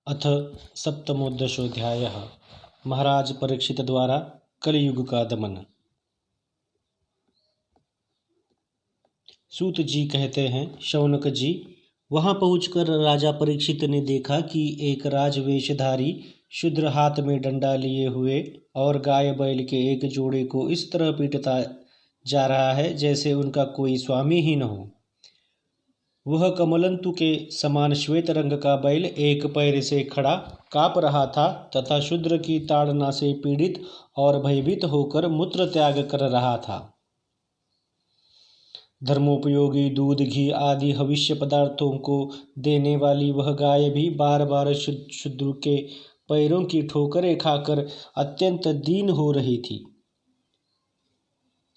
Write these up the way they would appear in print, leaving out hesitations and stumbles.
अथ सप्तमोदशोऽध्यायः। महाराज परीक्षित द्वारा कलयुग का दमन। सूत जी कहते हैं, शौनक जी, वहां पहुंचकर राजा परीक्षित ने देखा कि एक राजवेशधारी शूद्र हाथ में डंडा लिए हुए और गाय बैल के एक जोड़े को इस तरह पीटता जा रहा है जैसे उनका कोई स्वामी ही न हो। वह कमलंतु के समान श्वेत रंग का बैल एक पैर से खड़ा काँप रहा था तथा शूद्र की ताड़ना से पीड़ित और भयभीत होकर मूत्र त्याग कर रहा था। धर्मोपयोगी दूध, घी आदि हविष्य पदार्थों को देने वाली वह गाय भी बार बार शूद्र के पैरों की ठोकरें खाकर अत्यंत दीन हो रही थी।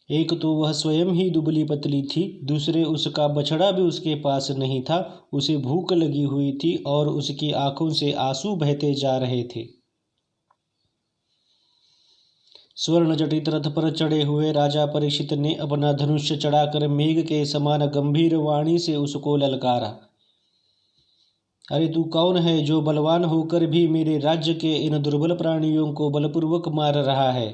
एक तो वह स्वयं ही दुबली पतली थी, दूसरे उसका बछड़ा भी उसके पास नहीं था। उसे भूख लगी हुई थी और उसकी आंखों से आंसू बहते जा रहे थे। स्वर्ण जटित रथ पर चढ़े हुए राजा परीक्षित ने अपना धनुष चढ़ाकर मेघ के समान गंभीर वाणी से उसको ललकारा। अरे तू कौन है जो बलवान होकर भी मेरे राज्य के इन दुर्बल प्राणियों को बलपूर्वक मार रहा है?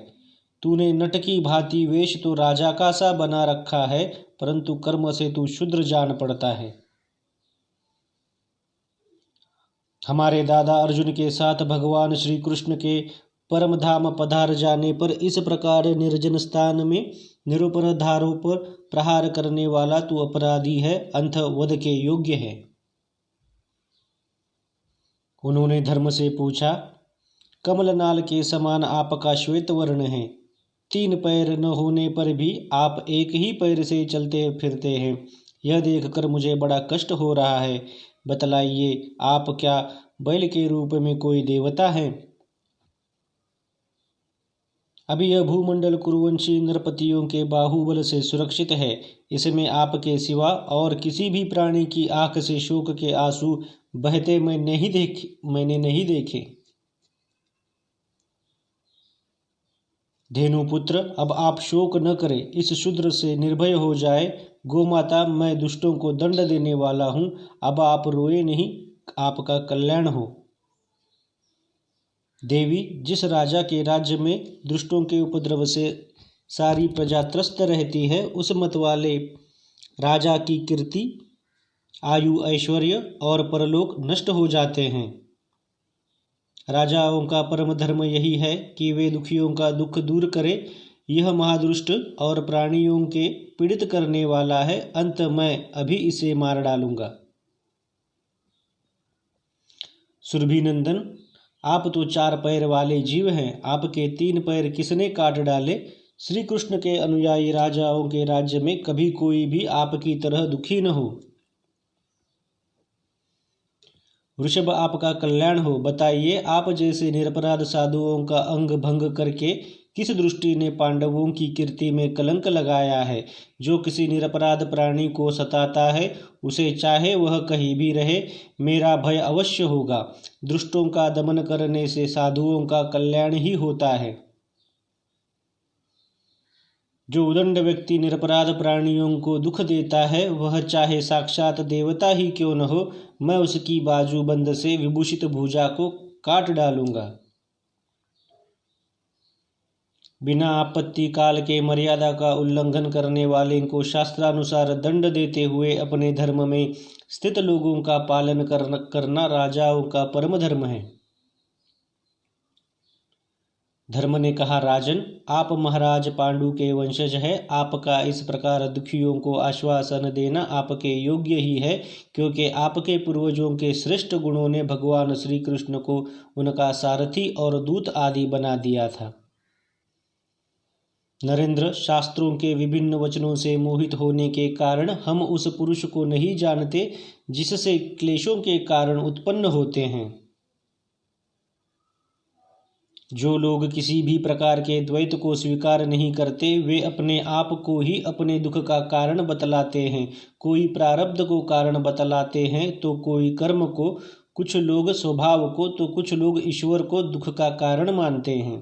तूने नट की भांति वेश तो राजा का सा बना रखा है, परंतु कर्म से तू शूद्र जान पड़ता है। हमारे दादा अर्जुन के साथ भगवान श्री कृष्ण के परम धाम पधार जाने पर इस प्रकार निर्जन स्थान में निरुपद्रवों पर प्रहार करने वाला तू अपराधी है, अंत वध के योग्य है। उन्होंने धर्म से पूछा, कमलनाल के समान आपका श्वेत वर्ण है, 3 पैर न होने पर भी आप एक ही पैर से चलते फिरते हैं। यह देखकर मुझे बड़ा कष्ट हो रहा है। बतलाइए, आप क्या बैल के रूप में कोई देवता हैं? अभी यह भूमंडल कुरुवंशी नरपतियों के बाहुबल से सुरक्षित है। इसमें आपके सिवा और किसी भी प्राणी की आंख से शोक के आंसू बहते मैंने नहीं देखे। धेनुपुत्र, अब आप शोक न करें, इस शूद्र से निर्भय हो जाए। गोमाता, मैं दुष्टों को दंड देने वाला हूं। अब आप रोए नहीं, आपका कल्याण हो। देवी, जिस राजा के राज्य में दुष्टों के उपद्रव से सारी प्रजा त्रस्त रहती है, उस मत वाले राजा की कीर्ति, आयु, ऐश्वर्य और परलोक नष्ट हो जाते हैं। राजाओं का परम धर्म यही है कि वे दुखियों का दुख दूर करे। यह महादुष्ट और प्राणियों के पीड़ित करने वाला है, अंत मैं अभी इसे मार डालूंगा। सुरभि नंदन, आप तो 4 पैर वाले जीव हैं, आपके 3 पैर किसने काट डाले? श्री कृष्ण के अनुयायी राजाओं के राज्य में कभी कोई भी आपकी तरह दुखी न हो। वृषभ, आपका कल्याण हो। बताइए, आप जैसे निरपराध साधुओं का अंग भंग करके किस दृष्टि ने पांडवों की कीर्ति में कलंक लगाया है? जो किसी निरपराध प्राणी को सताता है, उसे चाहे वह कहीं भी रहे, मेरा भय अवश्य होगा। दुष्टों का दमन करने से साधुओं का कल्याण ही होता है। जो उदंड व्यक्ति निरपराध प्राणियों को दुख देता है, वह चाहे साक्षात देवता ही क्यों न हो, मैं उसकी बाजूबंद से विभूषित भुजा को काट डालूंगा। बिना आपत्ति काल के मर्यादा का उल्लंघन करने वाले को शास्त्रानुसार दंड देते हुए अपने धर्म में स्थित लोगों का पालन करना राजाओं का परम धर्म है। धर्म ने कहा, राजन, आप महाराज पांडु के वंशज है। आपका इस प्रकार दुखियों को आश्वासन देना आपके योग्य ही है, क्योंकि आपके पूर्वजों के श्रेष्ठ गुणों ने भगवान श्री कृष्ण को उनका सारथी और दूत आदि बना दिया था। नरेंद्र, शास्त्रों के विभिन्न वचनों से मोहित होने के कारण हम उस पुरुष को नहीं जानते जिससे क्लेशों के कारण उत्पन्न होते हैं। जो लोग किसी भी प्रकार के द्वैत को स्वीकार नहीं करते, वे अपने आप को ही अपने दुख का कारण बतलाते हैं। कोई प्रारब्ध को कारण बतलाते हैं तो कोई कर्म को, कुछ लोग स्वभाव को तो कुछ लोग ईश्वर को दुख का कारण मानते हैं।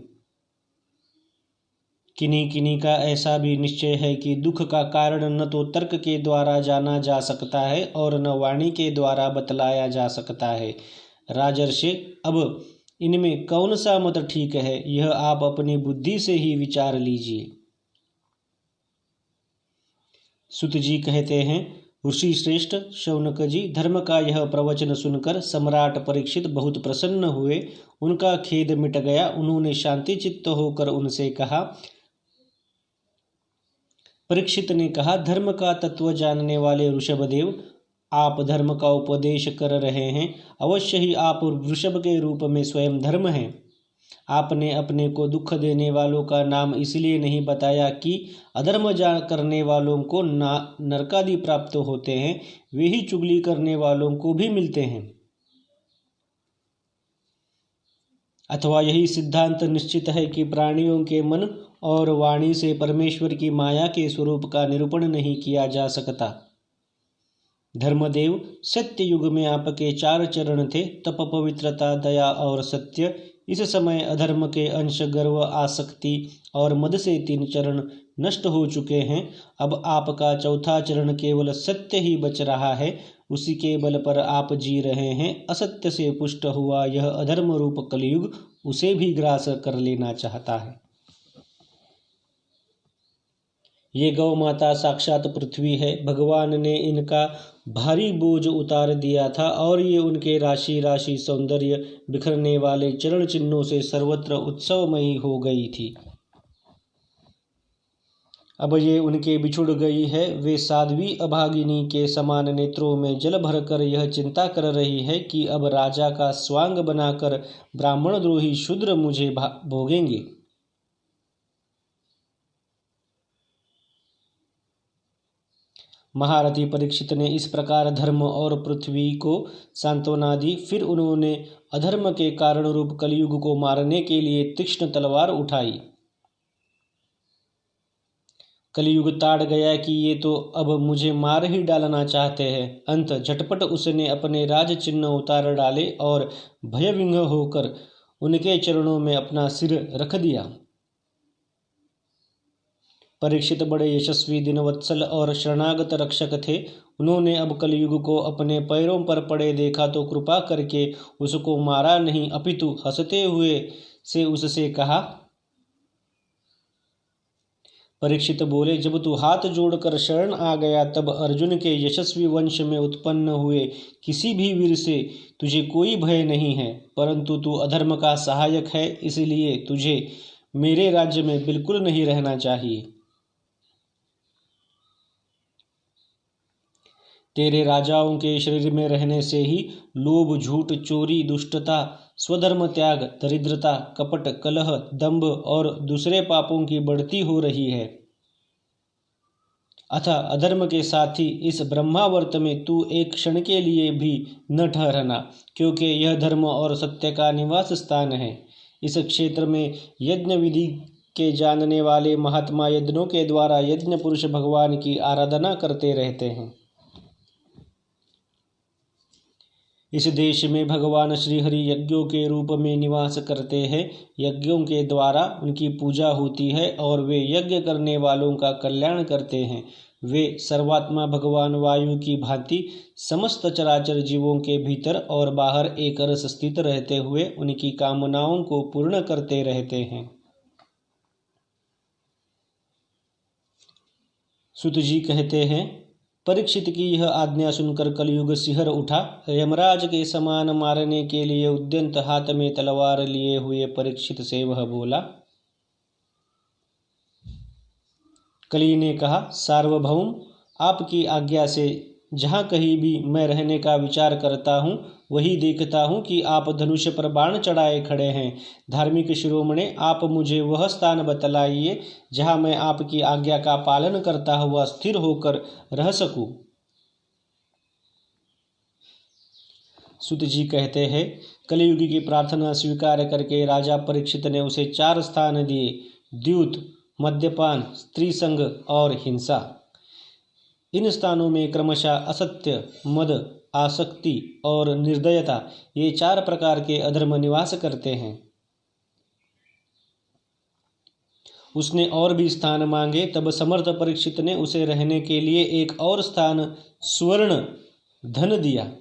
किन्हीं किन्हीं का ऐसा भी निश्चय है कि दुख का कारण न तो तर्क के द्वारा जाना जा सकता है और न वाणी के द्वारा बतलाया जा सकता है। राजर्षि, अब इनमें कौन सा मत ठीक है, यह आप अपनी बुद्धि से ही विचार लीजिए। सुत जी कहते हैं, ऋषि श्रेष्ठ शौनक जी, धर्म का यह प्रवचन सुनकर सम्राट परीक्षित बहुत प्रसन्न हुए। उनका खेद मिट गया। उन्होंने शांति चित्त होकर उनसे कहा। परीक्षित ने कहा, धर्म का तत्व जानने वाले ऋषभदेव, आप धर्म का उपदेश कर रहे हैं। अवश्य ही आप वृषभ के रूप में स्वयं धर्म हैं। आपने अपने को दुख देने वालों का नाम इसलिए नहीं बताया कि अधर्म करने वालों को नरकादि प्राप्त होते हैं, वे ही चुगली करने वालों को भी मिलते हैं। अथवा यही सिद्धांत निश्चित है कि प्राणियों के मन और वाणी से परमेश्वर की माया के स्वरूप का निरूपण नहीं किया जा सकता। धर्मदेव, सत्य युग में आपके 4 चरण थे, तप, पवित्रता, दया और सत्य। इस समय अधर्म के अंश, गर्व, आसक्ति और मद से 3 चरण नष्ट हो चुके हैं। अब आपका 4था चरण केवल सत्य ही बच रहा है। उसी के बल पर आप जी रहे हैं। असत्य से पुष्ट हुआ यह अधर्म रूप कलयुग उसे भी ग्रास कर लेना चाहता है। ये गौ माता साक्षात पृथ्वी है। भगवान ने इनका भारी बोझ उतार दिया था और ये उनके राशि राशि सौंदर्य बिखरने वाले चरण चिन्हों से सर्वत्र उत्सवमयी हो गई थी। अब ये उनके बिछुड़ गई है। वे साध्वी अभागिनी के समान नेत्रों में जल भरकर यह चिंता कर रही है कि अब राजा का स्वांग बनाकर ब्राह्मण द्रोही शूद्र मुझे भोगेंगे। महारथी परीक्षित ने इस प्रकार धर्म और पृथ्वी को सांत्वना दी। फिर उन्होंने अधर्म के कारण रूप कलयुग को मारने के लिए तीक्ष्ण तलवार उठाई। कलयुग ताड़ गया कि ये तो अब मुझे मार ही डालना चाहते हैं। अंत झटपट उसने अपने राज चिन्ह उतार डाले और भयविंग होकर उनके चरणों में अपना सिर रख दिया। परीक्षित बड़े यशस्वी, दिनवत्सल और शरणागत रक्षक थे। उन्होंने अब कलयुग को अपने पैरों पर पड़े देखा तो कृपा करके उसको मारा नहीं, अपितु हंसते हुए से उससे कहा। परीक्षित बोले, जब तू हाथ जोड़कर शरण आ गया तब अर्जुन के यशस्वी वंश में उत्पन्न हुए किसी भी वीर से तुझे कोई भय नहीं है, परंतु तू अधर्म का सहायक है, इसलिए तुझे मेरे राज्य में बिल्कुल नहीं रहना चाहिए। तेरे राजाओं के शरीर में रहने से ही लोभ, झूठ, चोरी, दुष्टता, स्वधर्म त्याग, दरिद्रता, कपट, कलह, दंभ और दूसरे पापों की बढ़ती हो रही है। अतः अधर्म के साथ ही इस ब्रह्मावर्त में तू एक क्षण के लिए भी न ठहरना, क्योंकि यह धर्म और सत्य का निवास स्थान है। इस क्षेत्र में यज्ञ विधि के जानने वाले महात्मा यज्ञों के द्वारा यज्ञ पुरुष भगवान की आराधना करते रहते हैं। इस देश में भगवान श्रीहरि यज्ञों के रूप में निवास करते हैं। यज्ञों के द्वारा उनकी पूजा होती है और वे यज्ञ करने वालों का कल्याण करते हैं। वे सर्वात्मा भगवान वायु की भांति समस्त चराचर जीवों के भीतर और बाहर एक रस स्थित रहते हुए उनकी कामनाओं को पूर्ण करते रहते हैं। सुत जी कहते हैं, परीक्षित की यह आज्ञा सुनकर कलयुग सिहर उठा। यमराज के समान मारने के लिए उद्यंत हाथ में तलवार लिए हुए परीक्षित से वह बोला। कली ने कहा, सार्वभौम, आपकी आज्ञा से जहाँ कहीं भी मैं रहने का विचार करता हूँ वही देखता हूँ कि आप धनुष पर बाण चढ़ाए खड़े हैं। धार्मिक शिरोमणि, आप मुझे वह स्थान बतलाइए जहाँ मैं आपकी आज्ञा का पालन करता हुआ स्थिर होकर रह सकूं। सुत जी कहते हैं, कलियुगी की प्रार्थना स्वीकार करके राजा परीक्षित ने उसे 4 स्थान दिए: द्यूत, मद्यपान, स्त्री संग और हिंसा। इन स्थानों में क्रमशः असत्य, मद, आसक्ति और निर्दयता, ये 4 प्रकार के अधर्म निवास करते हैं। उसने और भी स्थान मांगे, तब समर्थ परीक्षित ने उसे रहने के लिए एक और स्थान स्वर्ण धन दिया।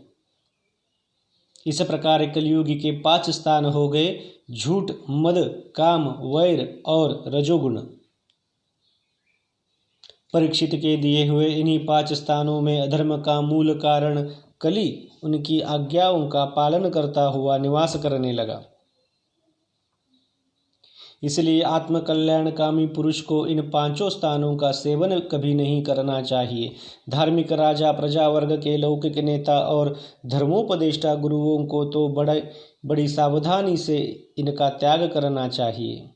इस प्रकार कलयुग के 5 स्थान हो गए: झूठ, मद, काम, वैर और रजोगुण। परीक्षित के दिए हुए इन्हीं 5 स्थानों में अधर्म का मूल कारण कली उनकी आज्ञाओं का पालन करता हुआ निवास करने लगा। इसलिए आत्मकल्याणकामी पुरुष को इन 5 स्थानों का सेवन कभी नहीं करना चाहिए। धार्मिक राजा, प्रजा वर्ग के लौकिक नेता और धर्मोपदेष्टा गुरुओं को तो बड़ी सावधानी से इनका त्याग करना चाहिए।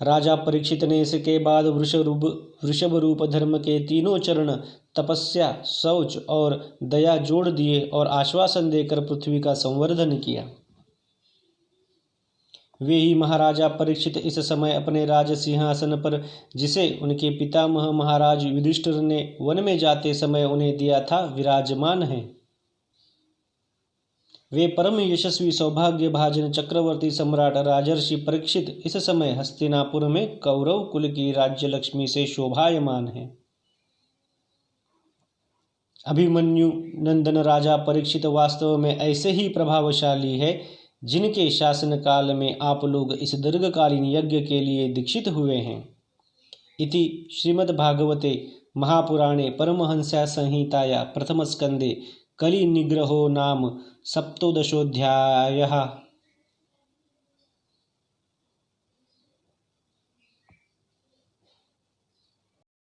राजा परीक्षित ने इसके बाद वृषभ रूप धर्म के 3 चरण तपस्या, शौच और दया जोड़ दिए और आश्वासन देकर पृथ्वी का संवर्धन किया। वे ही महाराजा परीक्षित इस समय अपने राज सिंहासन पर, जिसे उनके पितामह महाराज युधिष्ठिर ने वन में जाते समय उन्हें दिया था, विराजमान हैं। वे परम यशस्वी सौभाग्य भाजन चक्रवर्ती सम्राट राजर्षि परीक्षित इस समय हस्तिनापुर में कौरव कुल की राज्य लक्ष्मी से शोभायमान है। अभिमन्यु नंदन राजा परीक्षित वास्तव में ऐसे ही प्रभावशाली है जिनके शासन काल में आप लोग इस दीर्घकालीन यज्ञ के लिए दीक्षित हुए हैं। इति श्रीमद्भागवते महापुराणे परमहंस्या संहिताया प्रथम स्कंदे कलि निग्रहो नाम 17ोऽध्यायः।